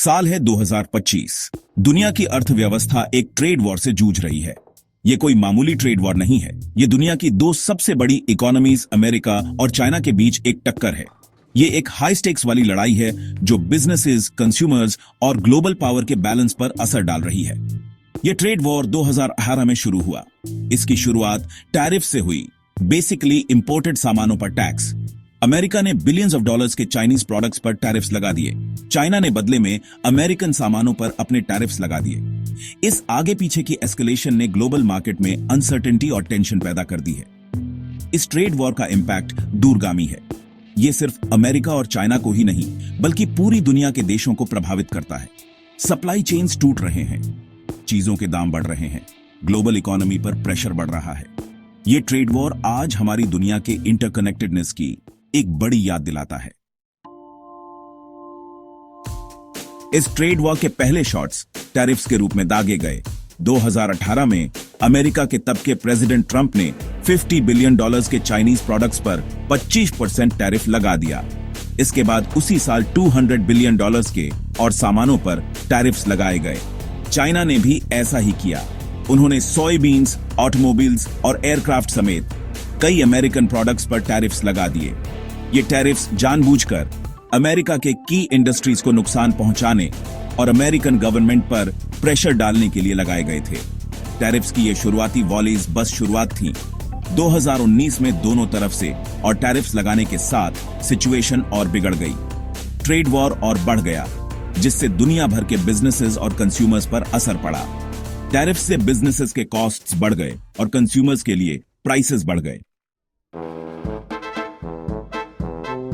साल है 2025। दुनिया की अर्थव्यवस्था एक ट्रेड वॉर से जूझ रही है। ये कोई मामूली ट्रेड वॉर नहीं है। ये दुनिया की दो सबसे बड़ी इकोनॉमीज अमेरिका और चाइना के बीच एक टक्कर है। ये एक हाई स्टेक्स वाली लड़ाई है जो बिजनेसेस, कंज्यूमर्स और ग्लोबल पावर के बैलेंस पर असर डाल रही है। ये ट्रेड वॉर 2018 में शुरू हुआ। इसकी शुरुआत टैरिफ से हुई, बेसिकली इंपोर्टेड सामानों पर टैक्स। अमेरिका ने बिलियंस ऑफ डॉलर्स के चाइनीज प्रोडक्ट्स पर टैरिफ्स लगा दिए। चाइना ने बदले में अमेरिकन सामानों पर अपने टैरिफ्स लगा दिए। इस आगे पीछे की एस्केलेशन ने ग्लोबल मार्केट में अनसर्टेनिटी और टेंशन पैदा कर दी है। इस ट्रेड वॉर का इंपैक्ट दूरगामी है। ये सिर्फ अमेरिका और चाइना को ही नहीं बल्कि पूरी दुनिया के देशों को प्रभावित करता है। सप्लाई चेन्स टूट रहे हैं, चीजों के दाम बढ़ रहे हैं, ग्लोबल इकोनॉमी पर प्रेशर बढ़ रहा है। ये ट्रेड वॉर आज हमारी दुनिया के इंटरकनेक्टेडनेस की एक बड़ी याद दिलाता है। इस ट्रेड वॉर के पहले शॉट्स टैरिफ्स के रूप में दागे गए। 2018 में अमेरिका के तब के प्रेसिडेंट ट्रंप ने $50 बिलियन के चाइनीज प्रोडक्ट्स पर 25% टैरिफ लगा दिया। इसके बाद उसी साल $200 बिलियन के और सामानों पर टैरिफ्स लगाए गए। चाइना ने भी ऐसा ही किया। उन्होंने सोयाबीन्स, ऑटोमोबाइल्स और एयरक्राफ्ट समेत कई अमेरिकन प्रोडक्ट्स पर टैरिफ्स लगा दिए। ये टैरिफ्स जानबूझकर अमेरिका के की इंडस्ट्रीज को नुकसान पहुंचाने और अमेरिकन गवर्नमेंट पर प्रेशर डालने के लिए लगाए गए थे। टैरिफ्स की ये शुरुआती वॉलीज बस शुरुआत थी। 2019 में दोनों तरफ से और टैरिफ्स लगाने के साथ सिचुएशन और बिगड़ गई। ट्रेड वॉर और बढ़ गया, जिससे दुनिया भर के बिजनेसेस और कंज्यूमर्स पर असर पड़ा। टैरिफ्स से बिजनेसेस के कॉस्ट्स बढ़ गए और कंज्यूमर्स के लिए प्राइसेस बढ़ गए।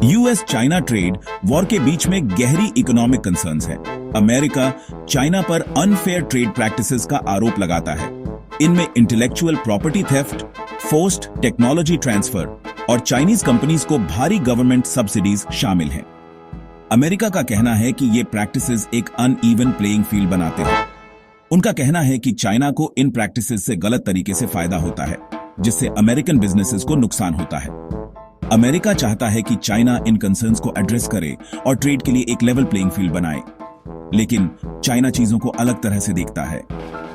यूएस चाइना ट्रेड वॉर के बीच में गहरी इकोनॉमिक कंसर्न्स हैं। अमेरिका चाइना पर अनफेयर ट्रेड प्रैक्टिसेस का आरोप लगाता है। इनमें intellectual property theft, forced technology transfer और चाइनीज कंपनीज को भारी गवर्नमेंट सब्सिडीज शामिल हैं। अमेरिका का कहना है कि ये प्रैक्टिसेस एक अनइवन प्लेइंग फील्ड बनाते हैं। उनका कहना है कि चाइना को इन प्रैक्टिसेस से गलत तरीके से फायदा होता है, जिससे अमेरिकन बिजनेसेस को नुकसान होता है। अमेरिका चाहता है कि चाइना इन कंसर्न्स को एड्रेस करे और ट्रेड के लिए एक लेवल प्लेइंग फील्ड बनाए। लेकिन चाइना चीजों को अलग तरह से देखता है।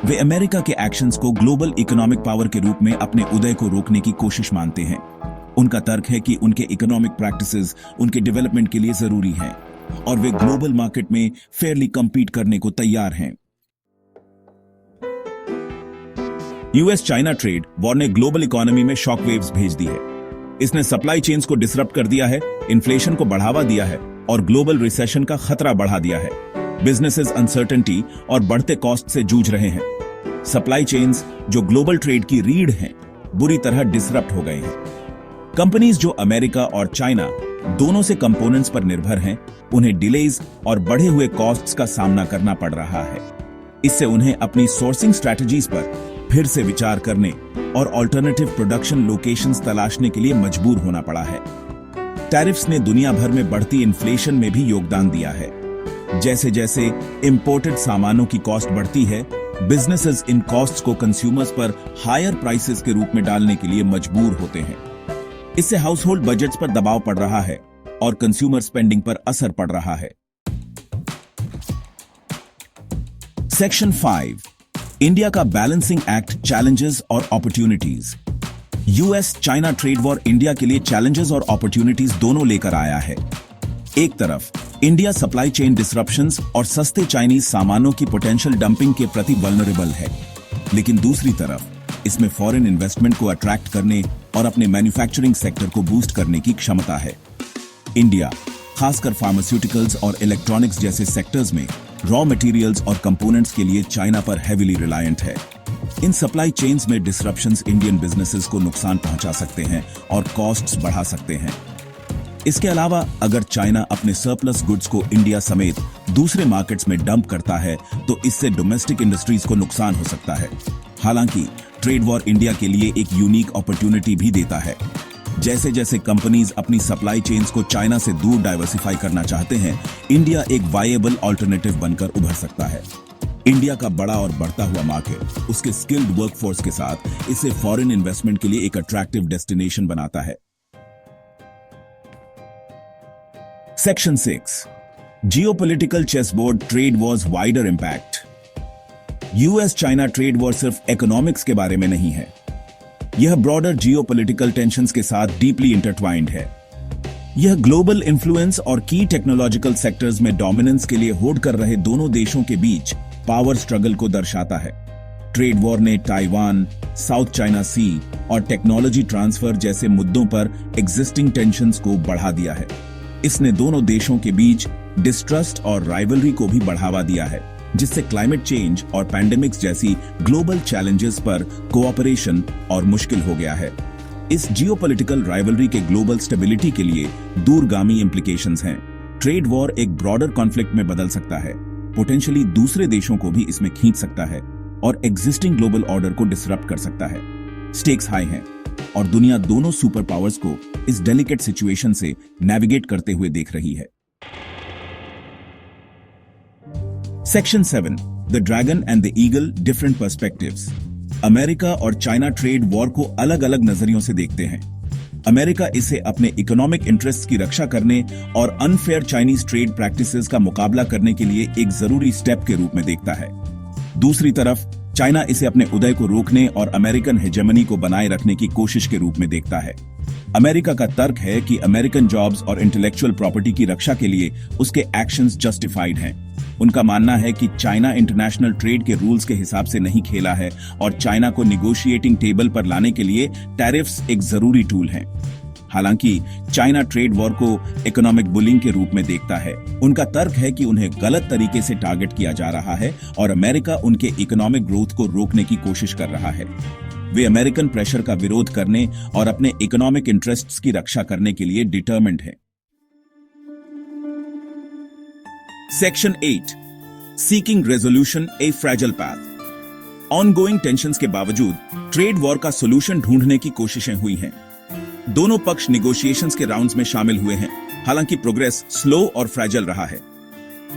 वे अमेरिका के एक्शंस को ग्लोबल इकोनॉमिक पावर के रूप में अपने उदय को रोकने की कोशिश मानते हैं। उनका तर्क है कि उनके इकोनॉमिक प्रैक्टिसेस उनके डेवलपमेंट के लिए जरूरी हैं और वे ग्लोबल मार्केट में फेयरली कंपीट करने को तैयार हैं। यूएस चाइना ट्रेड वॉर ने ग्लोबल इकोनॉमी में शॉक वेव्स भेज दी है। इसने सप्लाई चेन्स को डिसरप्ट कर दिया है, इन्फ्लेशन को बढ़ावा दिया है और ग्लोबल रिसेशन का खतरा बढ़ा दिया है। बिजनेसेस अनसर्टेनिटी और बढ़ते कॉस्ट से जूझ रहे हैं। सप्लाई चेन्स जो ग्लोबल ट्रेड की रीढ़ हैं, बुरी तरह डिसरप्ट हो गए हैं। कंपनीज जो अमेरिका और चाइना दोनों से कंपोनेंट्स पर निर्भर हैं, उन्हें डिलेज और बढ़े हुए कॉस्ट्स का सामना करना पड़ रहा है। इससे उन्हें अपनी सोर्सिंग स्ट्रैटेजीज पर फिर से विचार करने और अल्टरनेटिव प्रोडक्शन लोकेशंस तलाशने के लिए मजबूर होना पड़ा है। टैरिफ्स ने दुनिया भर में बढ़ती इन्फ्लेशन में भी योगदान दिया है। जैसे जैसे इंपोर्टेड सामानों की कॉस्ट बढ़ती है, बिजनेसेस इन कॉस्ट्स को कंज्यूमर्स पर हायर प्राइसेस के रूप में डालने के लिए मजबूर होते हैं। इससे हाउस होल्ड बजट्स पर दबाव पड़ रहा है और कंज्यूमर स्पेंडिंग पर असर पड़ रहा है। सेक्शन 5, इंडिया का बैलेंसिंग एक्ट, चैलेंजेस और opportunities. US China trade war India के लिए चैलेंजेस और अपॉर्चुनिटीज दोनों लेकर आया है। एक तरफ इंडिया सप्लाई चेन डिसरप्शंस और सस्ते चाइनीज सामानों की पोटेंशियल डंपिंग के प्रति वल्नरेबल है, लेकिन दूसरी तरफ इसमें फॉरेन इन्वेस्टमेंट को अट्रैक्ट करने और अपने मैन्युफैक्चरिंग सेक्टर को बूस्ट करने की क्षमता है। इंडिया खासकर फार्मास्यूटिकल्स और इलेक्ट्रॉनिक्स जैसे सेक्टर्स में रॉ मटेरियल्स और कंपोनेंट्स के लिए चाइना पर हेवीली रिलायंट है। इन सप्लाई चेन्स में डिसरप्शंस इंडियन बिजनेसेस को नुकसान पहुंचा सकते हैं और कॉस्ट्स बढ़ा सकते हैं। इसके अलावा अगर चाइना अपने सरप्लस गुड्स को इंडिया समेत दूसरे मार्केट्स में डंप करता है तो इससे डोमेस्टिक इंडस्ट्रीज को नुकसान हो सकता है। हालांकि ट्रेड वॉर इंडिया के लिए एक यूनिक अपॉर्चुनिटी भी देता है। जैसे जैसे कंपनीज अपनी सप्लाई चेन्स को चाइना से दूर डाइवर्सिफाई करना चाहते हैं, इंडिया एक वायबल ऑल्टरनेटिव बनकर उभर सकता है। इंडिया का बड़ा और बढ़ता हुआ मार्केट उसके स्किल्ड वर्कफोर्स के साथ इसे फॉरेन इन्वेस्टमेंट के लिए एक अट्रैक्टिव डेस्टिनेशन बनाता है। Section 6, geopolitical chessboard trade Wars wider impact. US China trade war सिर्फ इकोनॉमिक्स के बारे में नहीं है, यह ब्रॉडर जियोपॉलिटिकल टेंशंस के साथ डीपली इंटरट्वाइंड है। यह ग्लोबल इन्फ्लुएंस और की टेक्नोलॉजिकल सेक्टर्स में डोमिनेंस के लिए होड़ कर रहे दोनों देशों के बीच पावर स्ट्रगल को दर्शाता है। ट्रेड वॉर ने ताइवान, साउथ चाइना सी और टेक्नोलॉजी ट्रांसफर जैसे मुद्दों पर एग्जिस्टिंग टेंशंस को बढ़ा दिया है। इसने दोनों देशों के बीच डिस्ट्रस्ट और राइवलरी को भी बढ़ावा दिया है, जिससे क्लाइमेट चेंज और पैंडेमिक्स जैसी ग्लोबल चैलेंजेस पर कोऑपरेशन और मुश्किल हो गया है। इस जियोपॉलिटिकल राइवलरी के ग्लोबल स्टेबिलिटी के लिए दूरगामी इंप्लीकेशंस हैं। ट्रेड वॉर एक ब्रॉडर कॉन्फ्लिक्ट में बदल सकता है, पोटेंशियली दूसरे देशों को भी इसमें खींच सकता है और एग्जिस्टिंग ग्लोबल ऑर्डर को डिसरप्ट कर सकता है। स्टेक्स हाई हैं और दुनिया दोनों सुपर पावर्स को इस डेलिकेट सिचुएशन से नेविगेट करते हुए देख रही है। Section 7, the dragon and the eagle, different perspectives. America और चाइना ट्रेड वॉर को अलग अलग नजरियों से देखते हैं। अमेरिका इसे अपने इकोनॉमिक इंटरेस्ट की रक्षा करने और अनफेयर चाइनीज ट्रेड प्रैक्टिसेस का मुकाबला करने के लिए एक जरूरी स्टेप के रूप में देखता है। दूसरी तरफ चाइना इसे अपने उदय को रोकने और अमेरिकन हेजेमनी को बनाए रखने की कोशिश के रूप में देखता है। अमेरिका का तर्क है कि अमेरिकन जॉब्स और इंटेलेक्चुअल प्रॉपर्टी की रक्षा के लिए उसके एक्शंस जस्टिफाइड हैं। उनका मानना है कि चाइना इंटरनेशनल ट्रेड के रूल्स के हिसाब से नहीं खेला है और चाइना को निगोशिएटिंग टेबल पर लाने के लिए टैरिफ्स एक जरूरी टूल हैं। हालांकि चाइना ट्रेड वॉर को इकोनॉमिक बुलिंग के रूप में देखता है। उनका तर्क है कि उन्हें गलत तरीके से टारगेट किया जा रहा है और अमेरिका उनके इकोनॉमिक ग्रोथ को रोकने की कोशिश कर रहा है। वे अमेरिकन प्रेशर का विरोध करने और अपने इकोनॉमिक इंटरेस्ट्स की रक्षा करने के लिए डिटरमिन्ड है। सेक्शन 8, सीकिंग रेजोल्यूशन, ए फ्रैजाइल पाथ। ऑनगोइंग टेंशंस के बावजूद ट्रेड वॉर का सोल्यूशन ढूंढने की कोशिशें हुई हैं। दोनों पक्ष निगोशिएशंस के राउंड्स में शामिल हुए हैं, हालांकि प्रोग्रेस स्लो और फ्रैजाइल रहा है।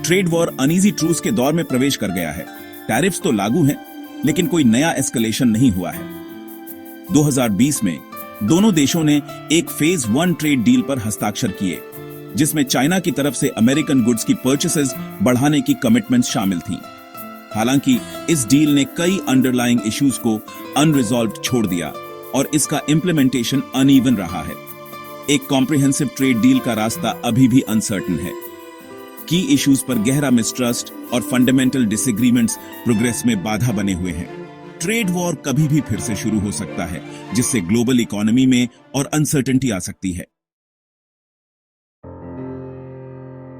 ट्रेड वॉर अनईजी ट्रूस के दौर में प्रवेश कर गया है। टैरिफ्स तो लागू हैं, लेकिन कोई नया एस्केलेशन नहीं हुआ है। 2020 में दोनों देशों ने एक फेज 1 ट्रेड डील पर हस्ताक्षर किए, जिसमें चाइना की तरफ से अमेरिकन गुड्स की परचेसेस बढ़ाने की कमिटमेंट्स शामिल थीं। हालांकि इस डील ने कई अंडरलाइंग इश्यूज को अनरिजॉल्व्ड छोड़ दिया और इसका इंप्लीमेंटेशन अनइवन रहा है। एक कॉम्प्रिहेंसिव ट्रेड डील का रास्ता अभी भी अनसर्टेन है। की इश्यूज पर गहरा मिसट्रस्ट और फंडामेंटल डिसएग्रीमेंट्स प्रोग्रेस में बाधा बने हुए हैं। ट्रेड वॉर कभी भी फिर से शुरू हो सकता है, जिससे ग्लोबल इकोनॉमी में और अनसर्टेनिटी आ सकती है।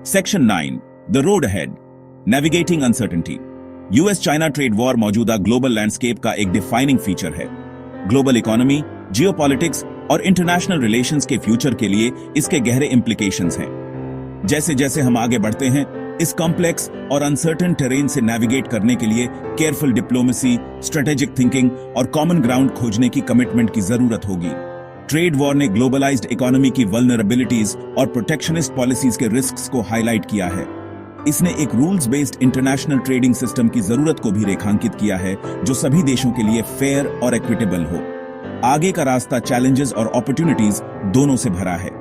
Section 9, the road ahead, navigating uncertainty. US China trade war मौजूदा ग्लोबल लैंडस्केप का एक डिफाइनिंग फीचर है। ग्लोबल इकोनॉमी, जियोपॉलिटिक्स और इंटरनेशनल रिलेशंस के फ्यूचर के लिए इसके गहरे इंप्लीकेशंस हैं। जैसे जैसे हम आगे बढ़ते हैं, इस कॉम्प्लेक्स और अनसर्टेन टेरेन से नेविगेट करने के लिए केयरफुल डिप्लोमेसी, स्ट्रेटेजिक थिंकिंग और कॉमन ग्राउंड खोजने की कमिटमेंट की जरूरत होगी। ट्रेड वॉर ने ग्लोबलाइज्ड इकोनॉमी की वल्नरेबिलिटीज और प्रोटेक्शनिस्ट पॉलिसीज के रिस्क्स को हाईलाइट किया है। इसने एक rules based international trading system की जरूरत को भी रेखांकित किया है, जो सभी देशों के लिए फेयर और इक्विटेबल हो। आगे का रास्ता चैलेंजेस और अपॉर्चुनिटीज दोनों से भरा है।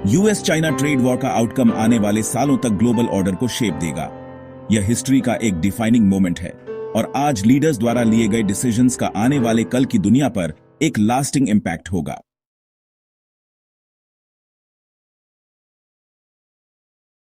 यूएस चाइना ट्रेड वॉर का आउटकम आने वाले सालों तक ग्लोबल ऑर्डर को शेप देगा। यह हिस्ट्री का एक डिफाइनिंग मोमेंट है और आज लीडर्स द्वारा लिए गए डिसीजंस का आने वाले कल की दुनिया पर एक लास्टिंग इंपैक्ट होगा।